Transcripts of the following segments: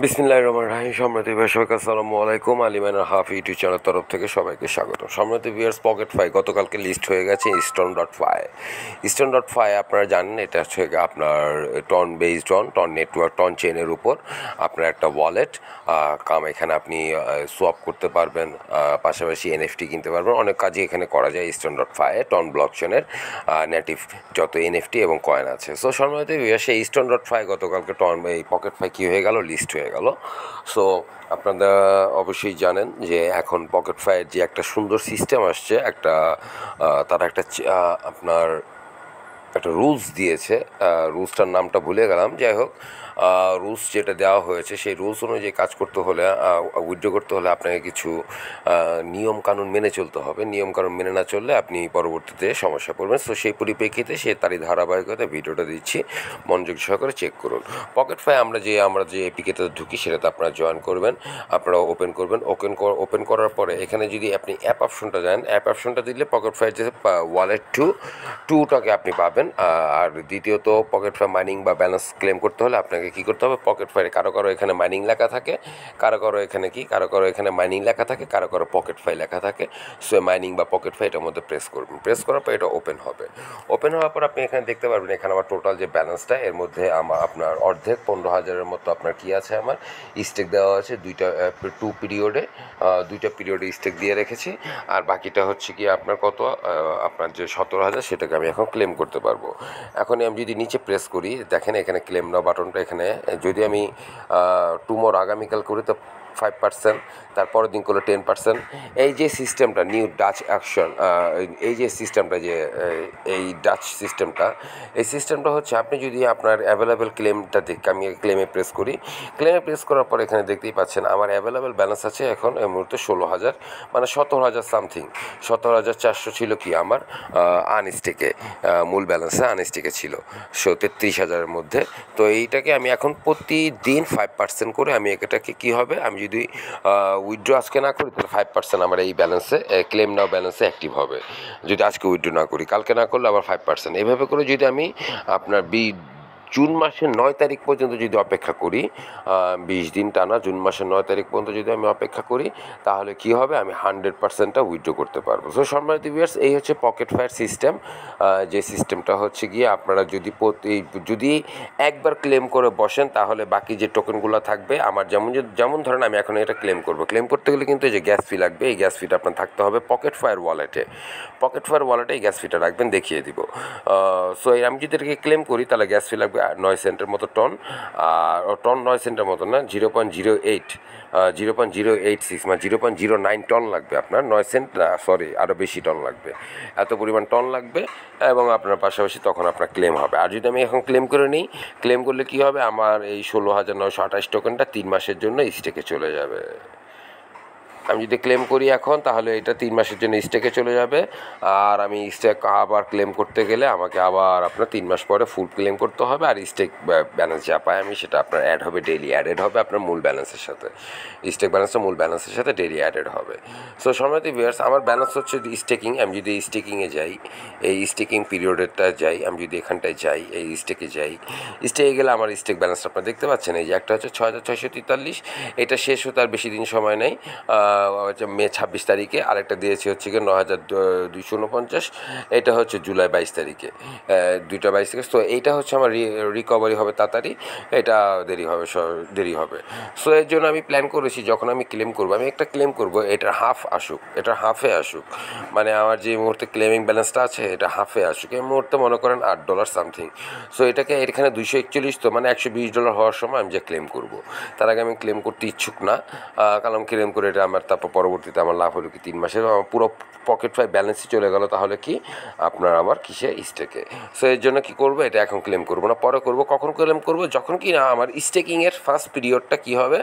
বিসমিল্লাহির রহমানির রহিম। সম্মানিত ভিউয়ার্স, সবাইকে আসসালামু আলাইকুম। আলিমানের হাফ ইউটিউব চ্যানেলের তরফ থেকে সবাইকে স্বাগত। সম্মানিত ভিউয়ার্স, পকেট ফাই গতকালকে লিস্ট হয়ে গেছে স্টোন.ফাই। স্টোন.ফাই আপনারা জানেন, এটা হচ্ছে আপনার TON based on TON network, TON চেনের উপর আপনার একটা ওয়ালেট এখানে আপনি সোয়াপ করতে পারবেন, পাশাপাশি এনএফটি কিনতে পারবেন। অনেক কাজই এখানে করা যায় স্টোন.ফাই টন ব্লকচেনের নেটিভ যত এনএফটি এবং কয়েন আছে। সো সম্মানিত ভিউয়ার্স, সেই স্টোন.ফাই গতকালকে এই পকেট ফাই কী হয়ে গেল, লিস্ট হয়ে গেল। সো আপনারা অবশ্যই জানেন যে এখন পকেট ফাইয়ের যে একটা সুন্দর সিস্টেম আসছে, তারা আপনার একটা রুলস দিয়েছে। রুলসটার নামটা ভুলে গেলাম। যাই হোক, রুলস যেটা দেওয়া হয়েছে, সেই রুলস অনুযায়ী কাজ করতে হলে, উইথড্র করতে হলে আপনাকে কিছু নিয়মকানুন মেনে চলতে হবে। নিয়মকানুন মেনে না চললে আপনি পরবর্তীতে সমস্যা পড়বেন। সো সেই পরিপ্রেক্ষিতে তারই ধারাবাহিকতা ভিডিওটা দিচ্ছি, মনোযোগ সহকারে চেক করুন। পকেট ফাই আমরা যে এপিকেতে ঢুকি সেটাতে আপনারা জয়েন করবেন, আপনারা ওপেন করবেন। ওপেন করার পরে এখানে যদি আপনি অ্যাপ অপশনটা যান, অ্যাপ অপশনটা দিলে পকেট ফাইয়ের যে ওয়ালেট টুটাকে আপনি পাবেন। আর দ্বিতীয়ত, পকেট ফাই মাইনিং বা ব্যালেন্স ক্লেম করতে হলে আপনাকে কী করতে হবে, পকেট ফাইয়ের কারো এখানে মাইনিং লেখা থাকে, কারো এখানে মাইনিং লেখা থাকে, কারো পকেট ফাই লেখা থাকে। সো মাইনিং বা পকেট ফাই এটার মধ্যে প্রেস করবেন। প্রেস করার পর এটা ওপেন হবে। ওপেন হওয়ার পর আপনি এখানে দেখতে পারবেন, এখানে আমার টোটাল যে ব্যালেন্সটা, এর মধ্যে আপনার অর্ধেক 15,000-এর মতো আপনার কি আছে, আমার স্টেক দেওয়া আছে দুইটা পিরিয়ডে স্টেক দিয়ে রেখেছি। আর বাকিটা হচ্ছে কি আপনার আপনার যে 17,000, সেটাকে আমি এখন ক্লেম করতে পারবো। এখন আমি যদি নিচে প্রেস করি, দেখেন এখানে ক্লেম নাও বাটনটা, এখানে যদি আমি টুমোর আগামীকাল করি তো 5%, তারপরের দিন করলে 10%। এই যে সিস্টেমটা নিউ ডাচ অ্যাকশন, এই সিস্টেমটা হচ্ছে, আপনি যদি আপনার অ্যাভেলেবেল ক্লেমটা দেখে, আমি ক্লেমে প্রেস করি, ক্লেমে প্রেস করার পর এখানে দেখতেই পাচ্ছেন আমার অ্যাভেলেবেল ব্যালেন্স আছে এখন এই মুহূর্তে 16,000, মানে 17,000 সামথিং। 17,400 ছিল কি আমার আনস্টেকে, মূল ব্যালেন্সে আনস্টেকে ছিল 33,000-এর মধ্যে। তো এইটাকে আমি এখন প্রতিদিন 5% করে আমি এটাকে কী হবে, আমি যদি উইথড্র আজকে না করি তাহলে 5% আমার এই ব্যালেন্সে, ক্লেম নাও ব্যালেন্সে অ্যাক্টিভ হবে। যদি আজকে উইথড্র না করি, কালকে না করলে আবার 5%। এভাবে করে যদি আমি আপনার জুন মাসের 9 তারিখ পর্যন্ত যদি অপেক্ষা করি, 20 দিন টানা জুন মাসের 9 তারিখ পর্যন্ত যদি আমি অপেক্ষা করি, তাহলে কি হবে, আমি 100%টা উইথড্র করতে পারবো। সো সম্মানিত ভিউয়ার্স, এই হচ্ছে পকেট ফায়ার সিস্টেম। যে সিস্টেমটা হচ্ছে গিয়ে, আপনারা যদি একবার ক্লেম করে বসেন, তাহলে বাকি যে টোকেনগুলো থাকবে আমার, যেমন ধরেন আমি এখন এটা ক্লেম করতে গেলে কিন্তু এই যে গ্যাস ফি লাগবে, এই গ্যাস ফিটা আপনার থাকতে হবে পকেট ফায়ার ওয়ালেটে। এই গ্যাস ফিটা রাখবেন, দেখিয়ে দিব। সো আমি যদি এটাকে ক্লেম করি, তাহলে গ্যাস ফি লাগবে 9 সেন্টের মতো টন। আর 9 সেন্টের মতো না, 0.086, মানে 0.09 টন লাগবে আপনার। 9 সেন্ট না, সরি, আরও বেশি টন লাগবে, এত পরিমাণ টন লাগবে। এবং আপনার পাশাপাশি তখন আপনার ক্লেম হবে। আর যদি আমি এখন ক্লেম করে নিই, ক্লেম করলে কী হবে, আমার এই 16,928 টোকেনটা 3 মাসের জন্য স্টেকে চলে যাবে। আমি যদি ক্লেম করি এখন, তাহলে এটা 3 মাসের জন্য স্টেকে চলে যাবে। আর আমি স্টেক আবার ক্লেম করতে গেলে আমাকে আবার আপনার 3 মাস পরে ফুল ক্লেম করতে হবে। আর স্টেক ব্যালেন্স যা পাই আমি, সেটা আপনার অ্যাড হবে, ডেইলি অ্যাডেড হবে আপনার মূল ব্যালেন্সের সাথে। স্টেক ব্যালেন্সটা মূল ব্যালেন্সের সাথে ডেইলি অ্যাডেড হবে। সো সম্মানিত ভিউয়ার্স, আমার ব্যালেন্স হচ্ছে স্টেকিং। আমি যদি স্টেকিংয়ে যাই, এই স্টেকিং পিরিয়ডেরটা যাই, আমি যদি এখানটায় যাই, এই স্টেকে গেলে আমার স্টেক ব্যালেন্সটা আপনারা দেখতে পাচ্ছেন। এই যে একটা হচ্ছে 6,643, এটা শেষ হতে আর বেশি দিন সময় নেই, মে 26 তারিখে। আরেকটা দিয়েছি হচ্ছে গিয়ে 9,249, এটা হচ্ছে জুলাই 22 তারিখে, 2টা 22 থেকে। তো এইটা হচ্ছে আমার রিকভারি হবে তাড়াতাড়ি, এটা দেরি হবে। সো এর জন্য আমি প্ল্যান করেছি, যখন আমি ক্লেম করবো, আমি একটা ক্লেম করবো, এটার হাফে আসুক, মানে আমার যে মুহূর্তে ক্লেমিং ব্যালেন্সটা আছে এটা হাফে আসুক। এই মুহূর্তে মনে করেন $8 সামথিং। সো এটাকে এখানে 241, তো মানে $120 হওয়ার সময় আমি যে ক্লেম করবো, তার আগে আমি ক্লেম করতে ইচ্ছুক না। কারণ ক্লেম করে এটা আমার, তারপর পরবর্তীতে আমার লাভ হলো কি 3 মাসের আমার পুরো পকেট ফাই ব্যালেন্সই চলে গেল, তাহলে কি আপনার আমার কিসে, স্টেকে। সো এর জন্য কী করবো, এটা এখন ক্লেম করবো না, পরে করবো। কখন ক্লেম করবো, যখন কি না আমার স্টেকিংয়ের ফার্স্ট পিরিয়ডটা কী হবে,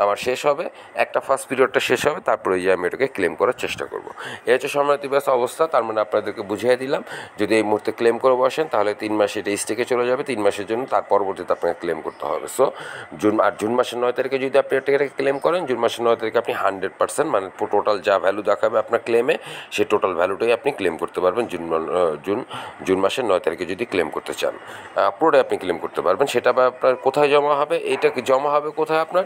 আমার শেষ হবে, একটা ফার্স্ট পিরিয়ডটা শেষ হবে, তারপরে যে আমি এটাকে ক্লেম করার চেষ্টা করবো। এই হচ্ছে সম্মানিত ভিউয়ার্স অবস্থা। তার মানে আপনাদেরকে বুঝিয়ে দিলাম, যদি এই মুহূর্তে ক্লেম করে বসেন, তাহলে 3 মাসে এটা স্টেকে চলে যাবে, 3 মাসের জন্য। তার পরবর্তীতে আপনাকে ক্লেম করতে হবে। সো জুন মাসের 9 তারিখে যদি আপনি এটাকে ক্লেম করেন, জুন মাসের 9 তারিখে আপনি 100%, মানে টোটাল যা ভ্যালু দেখাবে আপনার ক্লেমে সেই টোটাল ভ্যালুটাই আপনি ক্লেম করতে পারবেন জুন মাসের 9 তারিখে যদি ক্লেম করতে চান। পুরোটাই আপনি ক্লেম করতে পারবেন। সেটা আবার আপনার কোথায় জমা হবে, এটা কি জমা হবে কোথায় আপনার,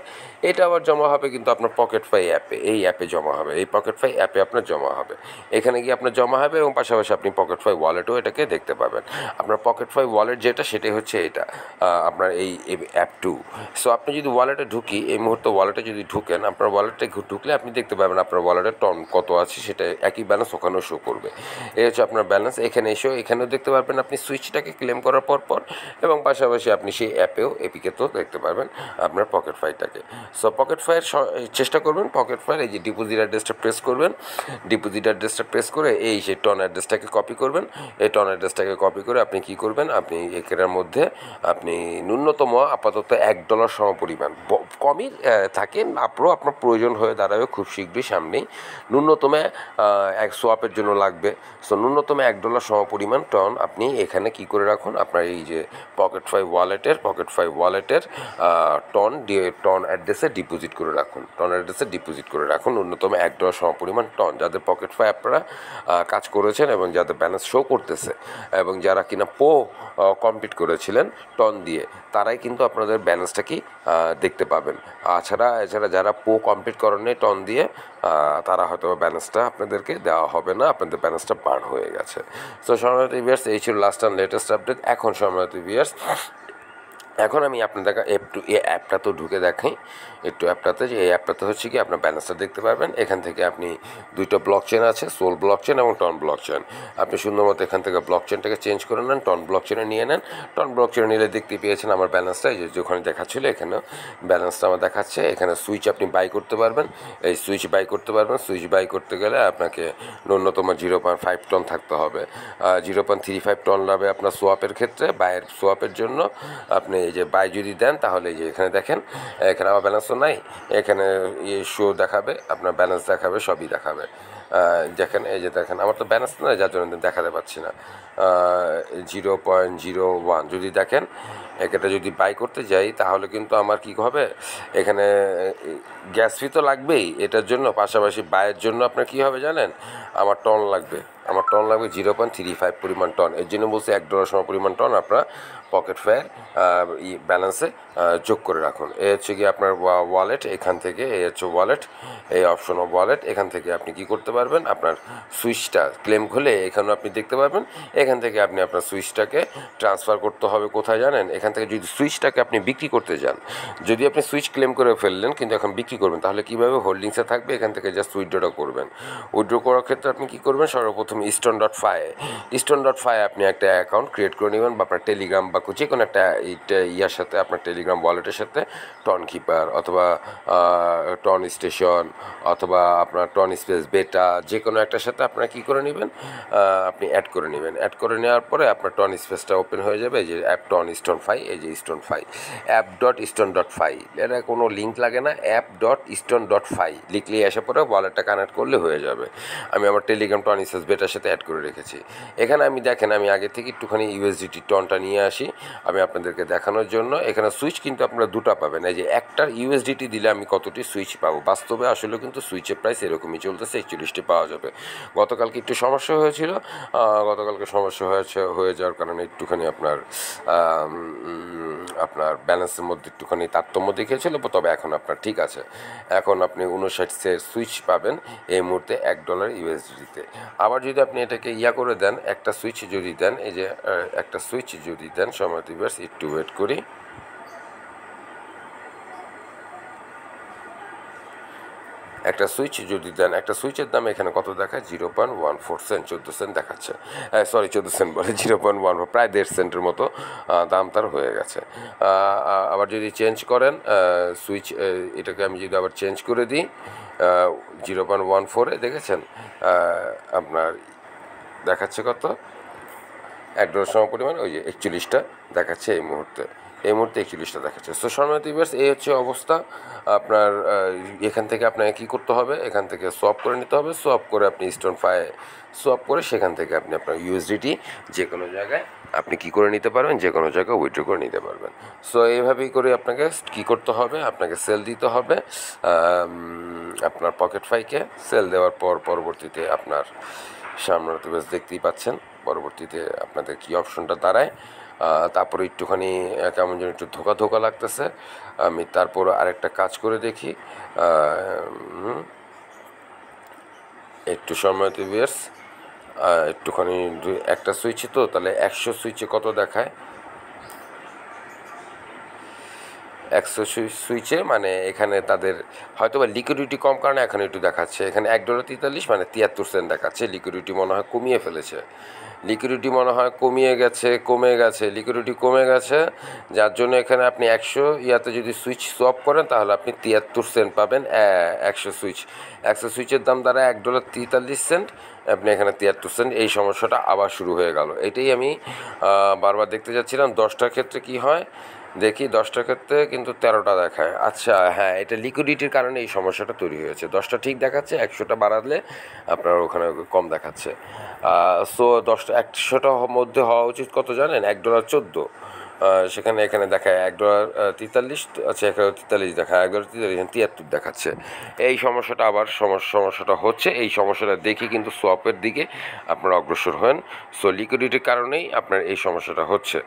এটা আবার জমা হবে কিন্তু আপনার পকেটফাই অ্যাপে, এই অ্যাপে জমা হবে, এই পকেটফাই অ্যাপে আপনার জমা হবে। এখানে গিয়ে আপনার জমা হবে এবং পাশাপাশি আপনি পকেটফাই ওয়ালেটেও এটাকে দেখতে পাবেন। আপনার পকেটফাই ওয়ালেট যেটা সেটাই হচ্ছে এটা আপনার এই অ্যাপ 2। সো আপনি যদি ওয়ালেটে ঢুকি, এই মুহূর্তে ওয়ালেটে যদি ঢুকেন, আপনার ওয়ালেটে ঢুকলে আপনি দেখতে পাবেন আপনার ওয়ালেটের টন কত আছে, সেটা একই ব্যালেন্স ওখানেও শো করবে। এই হচ্ছে আপনার ব্যালেন্স। এখানে এসেও এখানেও দেখতে পারবেন আপনি সুইচটাকে ক্লেম করার পর এবং পাশাপাশি আপনি সেই অ্যাপেও এপিকেতেও দেখতে পারবেন আপনার পকেটফাইটাকে। সো পকেটফাইয়ের চেষ্টা করবেন, পকেটফাইয়ের এই যে ডিপোজিট অ্যাড্রেসটা প্রেস করবেন, ডিপোজিট অ্যাড্রেসটা প্রেস করে এই সেই টন অ্যাড্রেসটাকে কপি করবেন। এই টন অ্যাড্রেসটাকে কপি করে আপনি কী করবেন, আপনি একের মধ্যে আপনি ন্যূনতম আপাতত $1 সমপরিমাণ, কমই থাকে আপনারও আপনার প্রয়োজন হয়ে দাঁড়াবে খুব শীঘ্রই সামনেই, ন্যূনতম এক সোয়াপের জন্য লাগবে। সো ন্যূনতম $1 সমপরিমাণ টন আপনি এখানে কি করে রাখুন, আপনার এই যে পকেটফাই ওয়ালেটের টন অ্যাড্রেসে ডিপোজিট করে রাখুন, ন্যূনতম $1 সমপরিমাণ টন। যাদের পকেটফাই আপনারা কাজ করেছেন এবং যাদের ব্যালেন্স শো করতেছে এবং যারা কিনা কমপ্লিট করেছিলেন টন দিয়ে, তারাই কিন্তু আপনাদের ব্যালেন্সটা কি দেখতে পাবেন। এছাড়া যারা কমপ্লিট করেননি টন দিয়ে, তারা হয়তো ব্যালেন্সটা আপনাদেরকে দেওয়া হবে না, আপনাদের ব্যালেন্সটা বার্ন হয়ে গেছে। সো সম্মানিত ভিউয়ার্স, এই ছিল লাস্ট অ্যান্ড লেটেস্ট আপডেট। এখন সম্মানিত ভিউয়ার্স, এখন আমি আপনাদের এই অ্যাপটা তো ঢুকে দেখাই একটু অ্যাপটাতে, যে এই অ্যাপটাতে হচ্ছে কি আপনার ব্যালেন্সটা দেখতে পারবেন। এখান থেকে আপনি দুইটা ব্লক চেন আছে, সোল ব্লক চেন এবং টন ব্লক চেন। আপনি সুন্দর মতো এখান থেকে ব্লক চেনটাকে চেঞ্জ করে নেন, টন ব্লক চেনে নিয়ে নেন। টন ব্লক চেনে নিলে দেখতে পেয়েছেন আমার ব্যালেন্সটা, এই যে ওখানে দেখাচ্ছিলো এখানেও ব্যালেন্সটা আমার দেখাচ্ছে। এখানে সুইচ আপনি বাই করতে পারবেন, এই সুইচ বাই করতে পারবেন। সুইচ বাই করতে গেলে আপনাকে ন্যূনতম 0.5 টন থাকতে হবে। 0.35 টন লাগবে আপনার সোয়াপের ক্ষেত্রে। বাইয়ের সোয়াপের জন্য আপনি এই যে বাই যদি দেন, তাহলে এই যে এখানে দেখেন, এখানে আমার ব্যালেন্সও নাই, এখানে শো দেখাবে, আপনার ব্যালেন্স দেখাবে, সবই দেখাবে। দেখেন, এই যে দেখেন আমার তো ব্যালেন্স নাই, যার জন্য দেখাতে পাচ্ছি না। 0.01 যদি দেখেন, এটা যদি বাই করতে যাই তাহলে কিন্তু আমার কী হবে, এখানে গ্যাস ফি তো লাগবেই এটার জন্য, পাশাপাশি বাইয়ের জন্য আপনার কী হবে জানেন, আমার টন লাগবে 0.35 পরিমাণ টন। এর জন্য বলছি $1 সমপরিমাণ টন আপনার পকেটফাইয়ের ব্যালেন্সে যোগ করে রাখুন। এই হচ্ছে কি আপনার ওয়ালেট, এখান থেকে এই হচ্ছে ওয়ালেট, এই অপশন অফ ওয়ালেট। এখান থেকে আপনি কি করতে পারবেন, আপনার সুইচটা ক্লেম খুলে এখানেও আপনি দেখতে পারবেন। এখান থেকে আপনি আপনার সুইচটাকে ট্রান্সফার করতে হবে কোথায় জানেন, এখান থেকে যদি সুইচটাকে আপনি বিক্রি করতে যান, যদি আপনি সুইচ ক্লেম করে ফেললেন কিন্তু এখন বিক্রি করবেন, তাহলে কীভাবে, হোল্ডিংসে থাকবে, এখান থেকে জাস্ট উইথড্রটা করবেন। উইথড্র করার ক্ষেত্রে আপনি কী করবেন, সর্বপ্রথম ইস্টন.ফাই আপনি একটা অ্যাকাউন্ট ক্রিয়েট করে নেবেন, বা আপনার টেলিগ্রাম বা যে কোনো একটা ইয়ার সাথে, আপনার টেলিগ্রাম ওয়ালেটের সাথে টন কিপার অথবা টন স্টেশন অথবা আপনার টন স্পেস বেটা, যে কোনো একটার সাথে আপনারা কী করে নেবেন, আপনি অ্যাড করে নেবেন। অ্যাড করে নেওয়ার পরে আপনার টন স্পেসটা ওপেন হয়ে যাবে, যে অ্যাপ টন এই যে স্টোনফাই, app.stone.fi, এটা কোনো লিঙ্ক লাগে না, app.stone.fi লিখলেই আসে, পরে ওয়ালেটটা কানেক্ট করলে হয়ে যাবে। আমি আমার টেলিগ্রাম টন স্পেস বেটার সাথে অ্যাড করে রেখেছি। এখানে আমি দেখেন, আমি আগে থেকে একটুখানি ইউএসডিটি টনটা নিয়ে আসি আমি আপনাদেরকে দেখানোর জন্য। এখানে সুইচ কিন্তু আপনারা দুটো পাবেন, এই যে একটার ইউএসডিটি দিলে আমি কতটি সুইচ পাবো, বাস্তবে আসলে কিন্তু সুইচের প্রাইস এরকমই চলতেছে, 41টি পাওয়া যাবে। গতকালকে একটু সমস্যা হয়েছিল, গতকালকে সমস্যা হয়ে যাওয়ার কারণে একটুখানি আপনার ব্যালেন্সের মধ্যে একটুখানি তারতম্য দেখিয়েছিল, তবে এখন আপনার ঠিক আছে। এখন আপনি 59 সুইচ পাবেন এই মুহূর্তে $1 ইউএসডিতে। আবার যদি আপনি এটাকে করে দেন, একটা সুইচ যদি দেন, এই যে একটা সুইচ যদি দেন, সময় দিবস একটু ওয়েট করি, একটা সুইচ যদি দেন, একটা সুইচের দাম এখানে কত দেখায়, 0.14 সেন্ট, 14 সেন্ট দেখাচ্ছে, 14 সেন্ট বলে 0.14, প্রায় 1.5 সেন্টের মতো দাম তার হয়ে গেছে। আবার যদি চেঞ্জ করেন সুইচ, এটাকে আমি যদি আবার চেঞ্জ করে দিই 0.14-এ, দেখেছেন আপনার দেখাচ্ছে কত, $1 সমপরিমাণ, ওই যে 41টা দেখাচ্ছে এই মুহূর্তে। এই মুহূর্তে 41টা দেখাচ্ছে। সো সম্মানিত ভিউয়ার্স, এই হচ্ছে অবস্থা। আপনার এখান থেকে আপনাকে কী করতে হবে, এখান থেকে সোয়াপ করে নিতে হবে। সোয়াপ করে আপনি স্টোন ফাই সোয়াপ করে সেখান থেকে আপনি আপনার ইউএসডিটি যে কোনো জায়গায় আপনি কী করে নিতে পারবেন, যে কোনো জায়গায় উইথড্র করে নিতে পারবেন। সো এইভাবেই করে আপনাকে কী করতে হবে, আপনাকে সেল দিতে হবে আপনার পকেট ফাইকে। সেল দেওয়ার পর পরবর্তীতে আপনার সামনে তো বেশ দেখতেই পাচ্ছেন পরবর্তীতে আপনাদের কী অপশনটা দাঁড়ায়। তারপরে একটুখানি কেমন যেন একটু ধোকা ধোকা লাগতেছে। আমি তারপর আরেকটা কাজ করে দেখি, একটু সময় ভিউয়ার্স, একটুখানি একটা সুইচে তো তাহলে 100 সুইচে কত দেখায়, 100 সুইচে মানে এখানে তাদের হয়তো বা লিকুইডিটি কম কারণে এখন একটু দেখাচ্ছে। এখানে $1.43 মানে 73 সেন্ট দেখাচ্ছে। লিকুইডিটি মনে হয় কমিয়ে ফেলেছে, লিকুইডিটি মনে হয় কমে গেছে, লিকুইডিটি কমে গেছে, যার জন্য এখানে আপনি 100 ইয়াতে যদি সুইচ সোয়াপ করেন তাহলে আপনি 73 সেন্ট পাবেন। 100 সুইচের দাম দ্বারা $1.43, আপনি এখানে 73 সেন্ট। এই সমস্যাটা আবার শুরু হয়ে গেল। এটাই আমি বারবার দেখতে যাচ্ছিলাম 10টার ক্ষেত্রে কি হয় দেখি। 10টার ক্ষেত্রে কিন্তু 13টা দেখায়। আচ্ছা হ্যাঁ, এটা লিকুইডিটির কারণে এই সমস্যাটা তৈরি হয়েছে। 10টা ঠিক দেখাচ্ছে, 100টা বাড়ালে আপনার ওখানে কম দেখাচ্ছে। সো 100টার মধ্যে হওয়া উচিত কত জানেন, $1.14। সেখানে এখানে দেখায় $1.43। আচ্ছা $1.43 দেখায়, $1.43 73 দেখাচ্ছে। এই সমস্যাটা আবার সমস্যাটা হচ্ছে। এই সমস্যাটা দেখে কিন্তু সোয়াপের দিকে আপনারা অগ্রসর হন। সো লিকুইডিটির কারণেই আপনার এই সমস্যাটা হচ্ছে,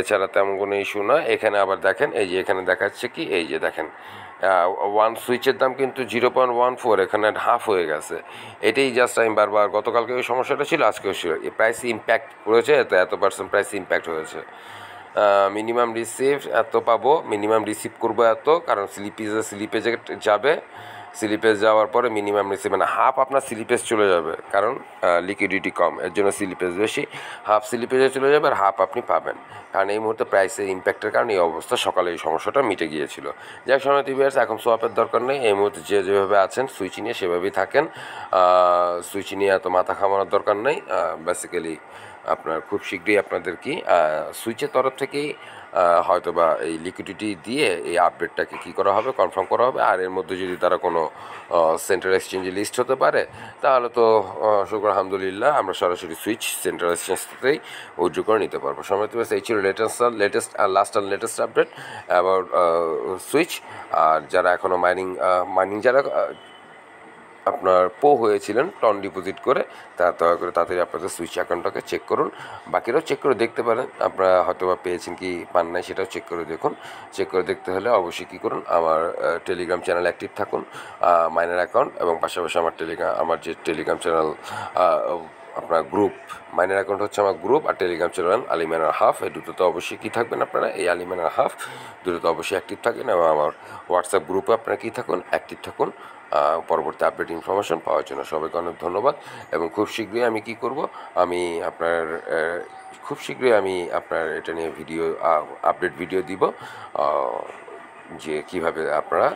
এছাড়া তেমন কোনো ইস্যু না। এখানে আবার দেখেন, এই যে এখানে দেখাচ্ছে কি, এই যে দেখেন ওয়ান সুইচের দাম কিন্তু 0.14, এখানে হাফ হয়ে গেছে। এটাই জাস্ট আমি বারবার, গতকালকে ওই সমস্যাটা ছিল, আজকেও ছিল। এই প্রাইস ইম্প্যাক্ট করেছে, এত পার্সেন্ট প্রাইস ইম্প্যাক্ট হয়েছে। মিনিমাম রিসিভ এত পাবো, মিনিমাম রিসিভ করবো এত, কারণ স্লিপেজে যাবে। স্লিপেজ যাওয়ার পরে মিনিমাম রিসিভ মানে হাফ আপনার স্লিপেজ চলে যাবে, কারণ লিকুইডিটি কম, এর জন্য স্লিপেজ বেশি। হাফ স্লিপেজে চলে যাবে আর হাফ আপনি পাবেন, কারণ এই মুহূর্তে প্রাইসের ইম্প্যাক্টের কারণে এই অবস্থা। সকালে এই সমস্যাটা মিটে গিয়েছিল। যাক সময় ভিউয়ার্স, এখন সোয়াপের দরকার নেই। এই মুহূর্তে যেভাবে আছেন সুইচ নিয়ে সেভাবেই থাকেন। সুইচ নিয়ে এত মাথা ঘামানোর দরকার নেই। বেসিক্যালি আপনার খুব শীঘ্রই আপনাদের কি সুইচের তরফ থেকেই হয়তোবা এই লিকুইডিটি দিয়ে এই আপডেটটাকে কী করা হবে, কনফার্ম করা হবে। আর এর মধ্যে যদি তারা কোনো সেন্ট্রাল এক্সচেঞ্জে লিস্ট হতে পারে তাহলে তো শুকর আলহামদুলিল্লাহ, আমরা সরাসরি সুইচ সেন্ট্রাল এক্সচেঞ্জ থেকেই উইথড্র করে নিতে পারবো। সময় এই ছিল লেটেস্ট আপডেট অ্যাবাউট সুইচ। আর যারা এখনও মাইনিং যারা আপনার হয়েছিলেন টন ডিপোজিট করে, তারা দয়া করে তাড়াতাড়ি আপনাদের সুইচ অ্যাকাউন্টটাকে চেক করুন। বাকিরাও চেক করে দেখতে পারেন, আপনারা হয়তো বা পেয়েছেন কি পান নাই সেটাও চেক করে দেখুন। চেক করে দেখতে হলে অবশ্যই কী করুন, আমার টেলিগ্রাম চ্যানেল অ্যাক্টিভ থাকুন, মাইনার অ্যাকাউন্ট, এবং পাশাপাশি আমার যে টেলিগ্রাম চ্যানেল আপনার গ্রুপ, মাইনার অ্যাকাউন্ট হচ্ছে আমার গ্রুপ, আর টেলিগ্রাম চ্যানেল আলিমানার হাফ, এই দুটোতে অবশ্যই কী থাকবেন আপনারা, এই আলিমানার হাফ দুটোতে অবশ্যই অ্যাক্টিভ থাকেন, এবং আমার হোয়াটসঅ্যাপ গ্রুপে আপনারা কী থাকুন, অ্যাক্টিভ থাকুন পরবর্তী আপডেট ইনফরমেশন পাওয়ার জন্য। সবাইকে অনেক ধন্যবাদ। এবং খুব শীঘ্রই আমি কী করব, আমি আপনার এটা নিয়ে আপডেট ভিডিও দিব, যে কীভাবে আপনারা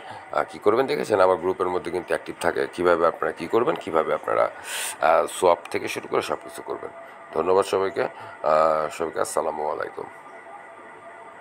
কী করবেন। দেখেছেন আমার গ্রুপের মধ্যে কিন্তু অ্যাক্টিভ থাকে, কীভাবে আপনারা কী করবেন, কীভাবে আপনারা সোয়াপ থেকে শুরু করে সব কিছু করবেন। ধন্যবাদ সবাইকে। আসসালামু আলাইকুম।